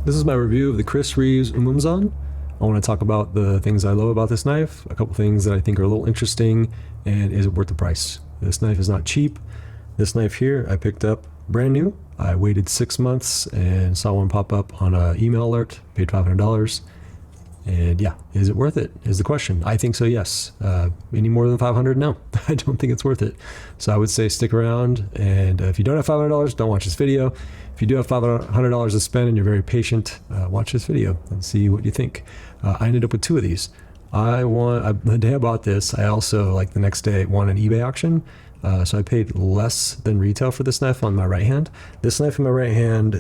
This is my review of the Chris Reeve Umnumzaan. I want to talk about the things I love about this knife, a couple things that I think are a little interesting, and is it worth the price? This knife is not cheap. This knife here I picked up brand new. I waited 6 months and saw one pop up on an email alert, paid $500. And yeah, is it worth it is the question. I think so, yes. Any more than 500? No, I don't think it's worth it. So I would say stick around, and if you don't have $500, don't watch this video. If you do have $500 to spend and you're very patient, watch this video and see what you think. I ended up with 2 of these. The day I bought this, I also, like the next day, won an eBay auction. So I paid less than retail for this knife on my right hand. This knife in my right hand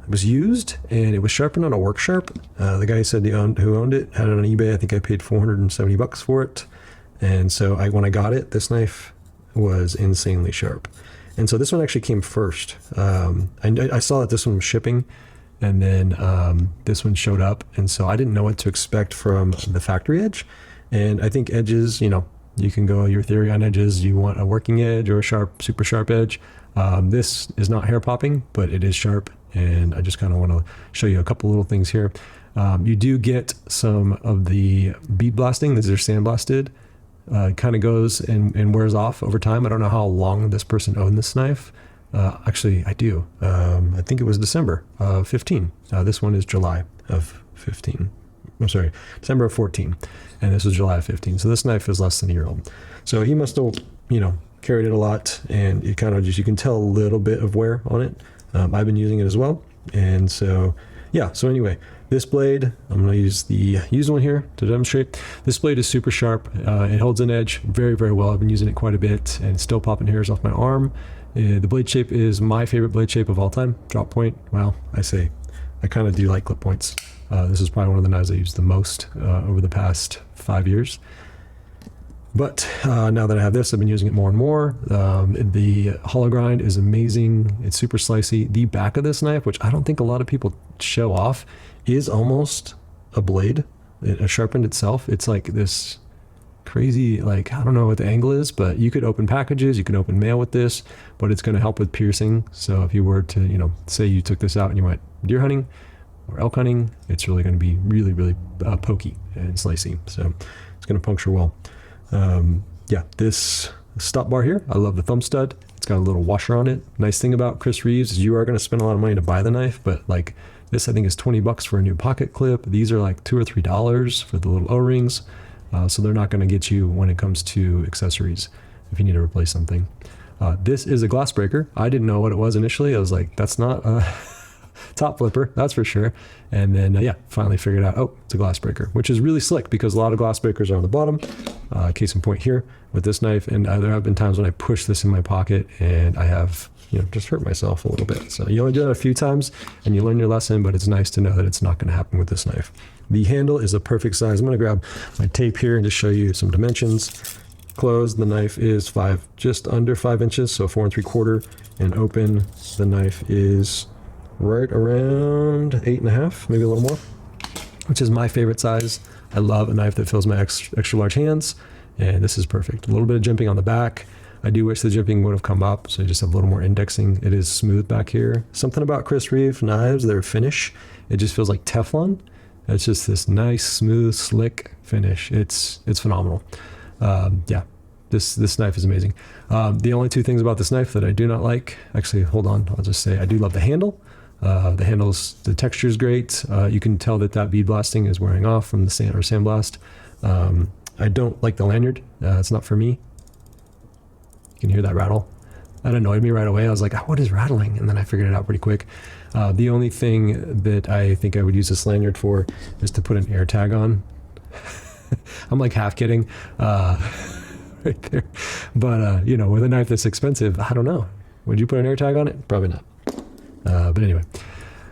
was used, and it was sharpened on a work sharp. The guy said who owned it had it on eBay. I think I paid 470 bucks for it. And so when I got it, this knife was insanely sharp. And so this one actually came first. I saw that this one was shipping, and then this one showed up. And so I didn't know what to expect from the factory edge. And I think edges, you can go your theory on edges. You want a working edge or a sharp, super sharp edge. This is not hair popping, but it is sharp. And I just kind of want to show you a couple little things here. You do get some of the bead blasting. These are sandblasted. Kind of goes and wears off over time. I don't know how long this person owned this knife. Actually, I do. I think it was December of 15. This one is July of 15. I'm sorry, December of 14. And this was July of 15. So this knife is less than a year old. So he must have, carried it a lot, and it kind of you can tell a little bit of wear on it. I've been using it as well. And so, yeah, so anyway, this blade, I'm going to use the used one here to demonstrate. This blade is super sharp. It holds an edge very, very well. I've been using it quite a bit, and it's still popping hairs off my arm. The blade shape is my favorite blade shape of all time. Drop point, well, I kind of do like clip points. This is probably one of the knives I used the most over the past 5 years. But now that I have this, I've been using it more and more. The hollow grind is amazing. It's super slicey. The back of this knife, which I don't think a lot of people show off, is almost a blade. It sharpened itself. It's like this crazy, I don't know what the angle is, but you could open packages, you can open mail with this, but it's going to help with piercing. So if you were to, say you took this out and you went deer hunting or elk hunting, it's really going to be really, really pokey and slicey. So it's going to puncture well. Yeah, this stop bar here, I love the thumb stud. It's got a little washer on it. Nice thing about Chris Reeves is you are going to spend a lot of money to buy the knife, but this I think is 20 bucks for a new pocket clip. These are like $2 or $3 for the little O-rings. So they're not going to get you when it comes to accessories if you need to replace something. This is a glass breaker. I didn't know what it was initially. I was like, that's not a top flipper, that's for sure. And then, yeah, finally figured out, oh, it's a glass breaker, which is really slick because a lot of glass breakers are on the bottom. Case in point here with this knife. And there have been times when I push this in my pocket and I have, just hurt myself a little bit. So you only do that a few times and you learn your lesson, but it's nice to know that it's not going to happen with this knife. The handle is a perfect size. I'm going to grab my tape here and just show you some dimensions. Closed, the knife is just under 5 inches, so 4 3/4, and open, the knife is right around 8.5, maybe a little more, which is my favorite size. I love a knife that fills my extra large hands, and this is perfect. A little bit of jimping on the back. I do wish the jimping would have come up, so you just have a little more indexing. It is smooth back here. Something about Chris Reeve knives, their finish, it just feels like Teflon. It's just this nice, smooth, slick finish. It's phenomenal. Yeah, this knife is amazing. The only 2 things about this knife that I do not like, actually, hold on, I'll just say I do love the handle. The texture is great. You can tell that bead blasting is wearing off from the sandblast. I don't like the lanyard. It's not for me. You can hear that rattle. That annoyed me right away. I was like, what is rattling? And then I figured it out pretty quick. The only thing that I think I would use this lanyard for is to put an air tag on. I'm like half kidding right there. But, with a knife that's expensive, I don't know. Would you put an air tag on it? Probably not. But anyway,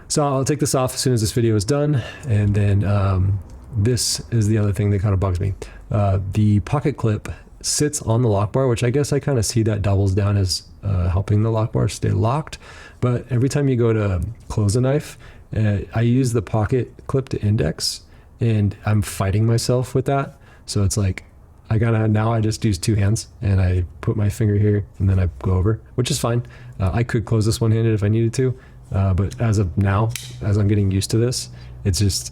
so I'll take this off as soon as this video is done. And then this is the other thing that kind of bugs me. The pocket clip sits on the lock bar, which I guess I kind of see that doubles down as helping the lock bar stay locked. But every time you go to close a knife, I use the pocket clip to index, and I'm fighting myself with that. So it's like, now I just use 2 hands and I put my finger here and then I go over, which is fine. I could close this one-handed if I needed to, But as of now, as I'm getting used to this, it's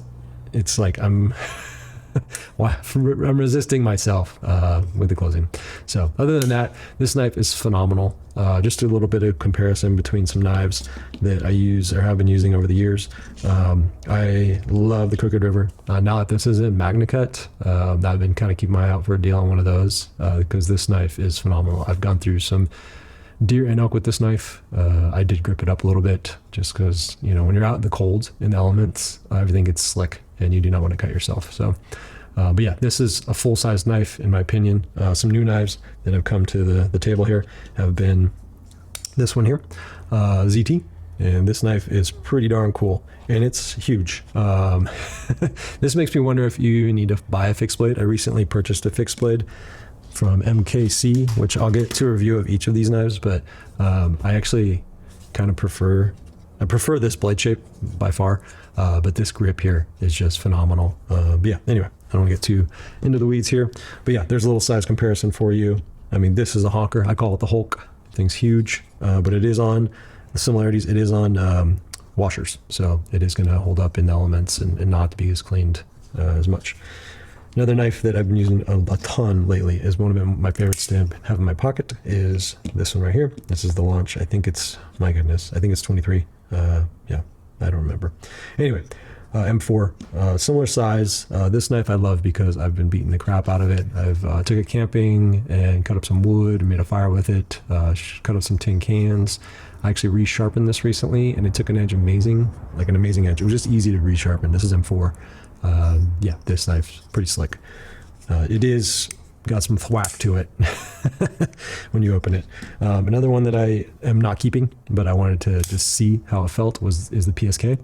like I'm I'm resisting myself with the closing. So other than that, this knife is phenomenal. Just a little bit of comparison between some knives that I use or have been using over the years. I love the Crooked River. Now that this is in Magna Cut, I've been kind of keeping my eye out for a deal on one of those because this knife is phenomenal. I've gone through some deer and elk with this knife. I did grip it up a little bit just because, you know, when you're out in the cold, in the elements, everything gets slick and you do not want to cut yourself. So, but yeah, this is a full-size knife in my opinion. Some new knives that have come to the table here have been this one here, ZT. And this knife is pretty darn cool and it's huge. This makes me wonder if you need to buy a fixed blade. I recently purchased a fixed blade from MKC, which I'll get to a review of each of these knives, but I actually kind of prefer this blade shape by far, but this grip here is just phenomenal. But yeah, anyway, I don't want to get too into the weeds here, but yeah, there's a little size comparison for you. I mean, this is a honker. I call it the Hulk. Thing's huge, but it is on the similarities. It is on washers, so it is going to hold up in the elements and not be as cleaned as much. Another knife that I've been using a ton lately is one of my favorites to have in my pocket is this one right here. This is the launch. I think it's, my goodness, I think it's 23. Yeah, I don't remember. Anyway, M4, similar size. This knife I love because I've been beating the crap out of it. I've took it camping and cut up some wood, made a fire with it, cut up some tin cans. I actually resharpened this recently and it took an edge amazing, like an amazing edge. It was just easy to resharpen. This is M4. Yeah, this knife's pretty slick. It is got some thwack to it when you open it. Another one that I am not keeping, but I wanted to just see how it felt is the PSK.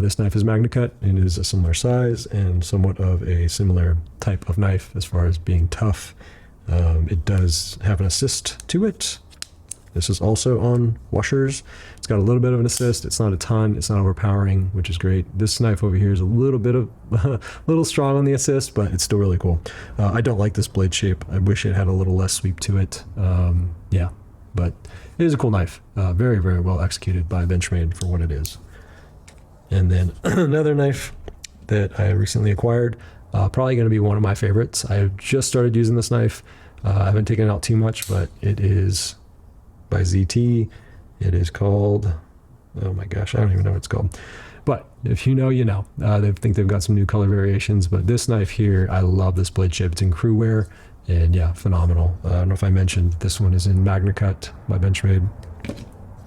This knife is Magna Cut and is a similar size and somewhat of a similar type of knife as far as being tough. It does have an assist to it. This is also on washers. It's got a little bit of an assist. It's not a ton. It's not overpowering, which is great. This knife over here is a little bit of a little strong on the assist, but it's still really cool. I don't like this blade shape. I wish it had a little less sweep to it. Yeah, but it is a cool knife. Very, very well executed by Benchmade for what it is. And then another knife that I recently acquired, probably going to be one of my favorites. I've just started using this knife. I haven't taken it out too much, but it is by ZT. It is called, oh my gosh, I don't even know what it's called. But if you know, you know. They think they've got some new color variations, but this knife here, I love this blade shape. It's in crew wear, and yeah, phenomenal. I don't know if I mentioned this one is in Magna Cut by Benchmade.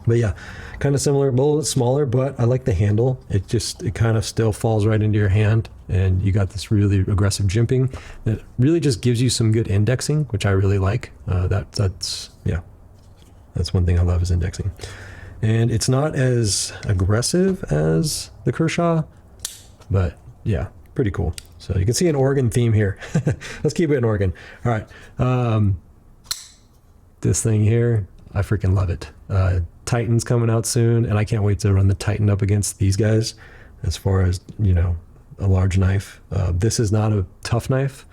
But yeah, kind of similar, a little bit smaller, but I like the handle. It kind of still falls right into your hand, and you got this really aggressive jimping that really just gives you some good indexing, which I really like. That's one thing I love is indexing. And it's not as aggressive as the Kershaw, but yeah, pretty cool. So you can see an Oregon theme here. Let's keep it in Oregon. All right. This thing here, I freaking love it. Titan's coming out soon, and I can't wait to run the Titan up against these guys as far as, you know, a large knife. This is not a tough knife.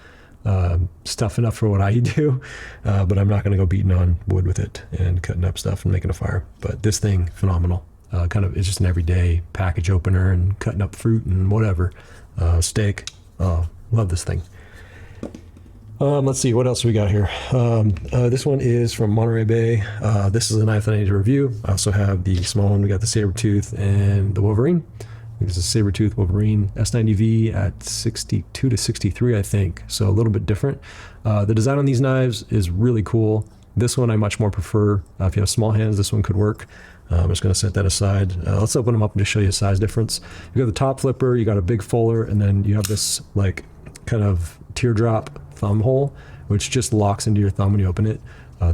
It's tough enough for what I do, but I'm not going to go beating on wood with it and cutting up stuff and making a fire. But this thing, phenomenal. It's just an everyday package opener and cutting up fruit and whatever. Steak. Love this thing. Let's see, what else we got here? This one is from Monterey Bay. This is a knife that I need to review. I also have the small one. We got the Sabertooth and the Wolverine. This is a Sabertooth Wolverine S90V at 62 to 63, I think. So a little bit different. The design on these knives is really cool. This one I much more prefer. If you have small hands, this one could work. I'm just going to set that aside. Let's open them up and just show you a size difference. You got the top flipper, you got a big fuller, and then you have this like kind of teardrop thumb hole, which just locks into your thumb when you open it.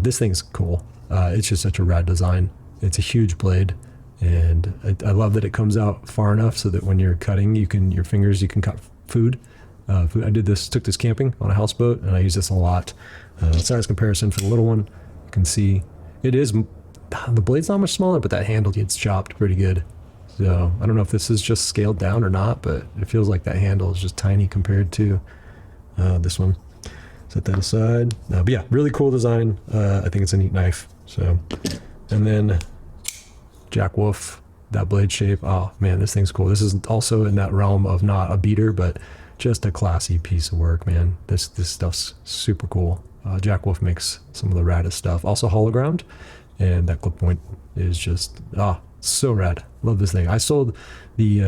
This thing's cool. It's just such a rad design. It's a huge blade. And I love that it comes out far enough so that when you're cutting, you can cut food. Took this camping on a houseboat, and I use this a lot. Size comparison for the little one, you can see the blade's not much smaller, but that handle gets chopped pretty good. So I don't know if this is just scaled down or not, but it feels like that handle is just tiny compared to this one. Set that aside. But yeah, really cool design. I think it's a neat knife. So, and then Jack Wolf that blade shape. Oh man, this thing's cool. This is also in that realm of not a beater, but just a classy piece of work, man. This stuff's super cool. Jack Wolf makes some of the raddest stuff. Also hollow ground, and that clip point is just so rad. Love this thing. I sold the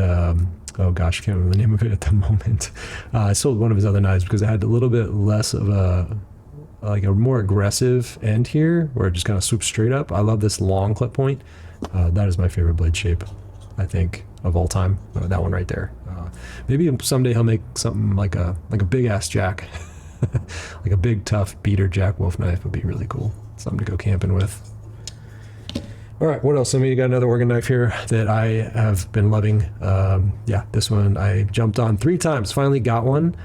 oh gosh, I can't remember the name of it at the moment. I sold one of his other knives because it had a little bit less of a more aggressive end here, where it just kind of swoops straight up. I love this long clip point. That is my favorite blade shape, I think, of all time. That one right there. Maybe someday he'll make something like a big ass jack, like a big tough beater Jack Wolf knife would be really cool. Something to go camping with. All right, what else? I mean, you got another organ knife here that I have been loving. Yeah, this one I jumped on 3 times. Finally got one.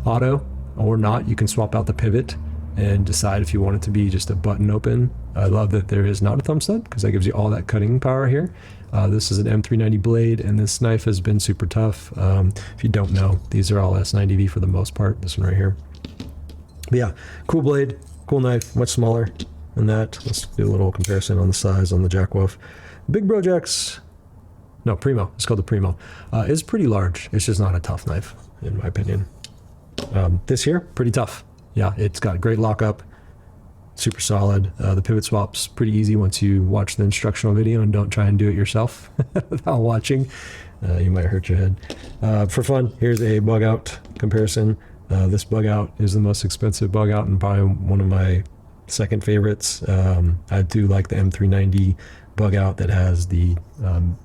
Auto or not, you can swap out the pivot and decide if you want it to be just a button open. I love that there is not a thumb stud because that gives you all that cutting power here. This is an M390 blade, and this knife has been super tough. If you don't know, these are all S90V for the most part. This one right here. But yeah, cool blade, cool knife, much smaller than that. Let's do a little comparison on the size on the Jack Wolf. Big Bro Jacks, no, Primo, it's called the Primo, is pretty large. It's just not a tough knife, in my opinion. This here, pretty tough. Yeah, it's got a great lockup, super solid. The pivot swap's pretty easy once you watch the instructional video and don't try and do it yourself without watching. You might hurt your head. For fun, here's a bug out comparison. This bug out is the most expensive bug out and probably one of my second favorites. I do like the M390 bug out that has the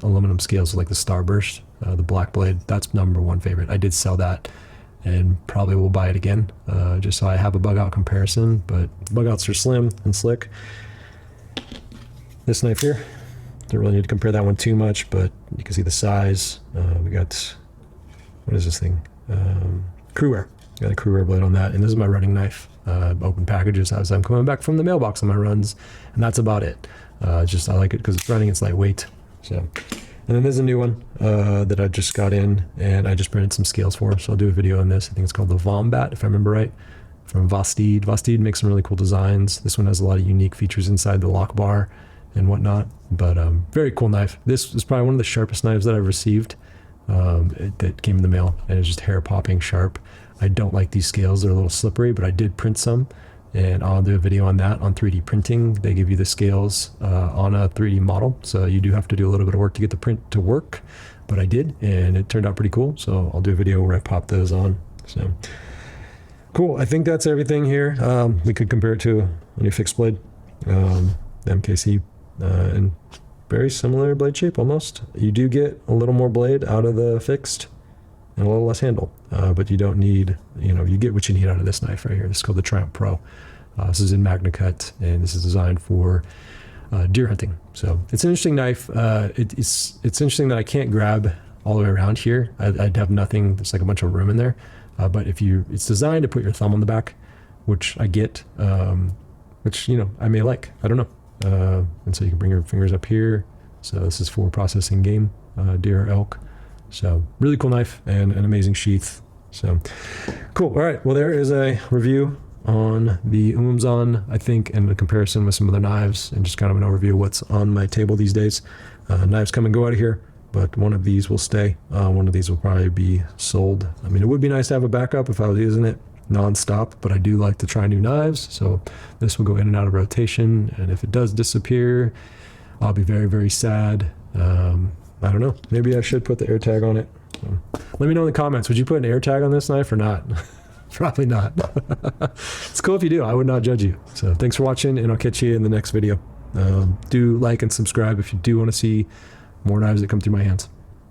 aluminum scales like the Starburst, the black blade. That's #1 favorite. I did sell that and probably will buy it again, just so I have a bug out comparison, but bug outs are slim and slick. This knife here, don't really need to compare that one too much, but you can see the size. We got, what is this thing? Crewwear. Got a Crewwear blade on that, and this is my running knife. Open packages as I'm coming back from the mailbox on my runs, and that's about it. Just I like it because it's running, it's lightweight. So. And then there's a new one that I just got in, and I just printed some scales for, so I'll do a video on this. I think it's called the Vombat, if I remember right, from Vastid. Vastid makes some really cool designs. This one has a lot of unique features inside the lock bar and whatnot, but very cool knife. This is probably one of the sharpest knives that I've received that came in the mail, and it's just hair-popping sharp. I don't like these scales. They're a little slippery, but I did print some, and I'll do a video on that, on 3D printing. They give you the scales on a 3D model, so you do have to do a little bit of work to get the print to work, but I did, and it turned out pretty cool, so I'll do a video where I pop those on. So cool. I think that's everything here. We could compare it to a new fixed blade, the MKC, and very similar blade shape almost. You do get a little more blade out of the fixed and a little less handle, but you don't need, you get what you need out of this knife right here. This is called the Triumph Pro. This is in Magna Cut, and this is designed for deer hunting. So it's an interesting knife. It's interesting that I can't grab all the way around here. I'd have nothing. There's like a bunch of room in there. But it's designed to put your thumb on the back, which I get, which, I may like, I don't know. And so you can bring your fingers up here. So this is for processing game, deer or elk. So really cool knife and an amazing sheath. So cool. All right. Well, there is a review on the Umnumzaan, I think, and a comparison with some other knives, and just kind of an overview of what's on my table these days. Knives come and go out of here, but one of these will stay. One of these will probably be sold. I mean, it would be nice to have a backup if I was using it non-stop, but I do like to try new knives. So this will go in and out of rotation. And if it does disappear, I'll be very, very sad. I don't know. Maybe I should put the air tag on it. So let me know in the comments. Would you put an air tag on this knife or not? Probably not. It's cool if you do. I would not judge you. So thanks for watching, and I'll catch you in the next video. Do like and subscribe if you do want to see more knives that come through my hands.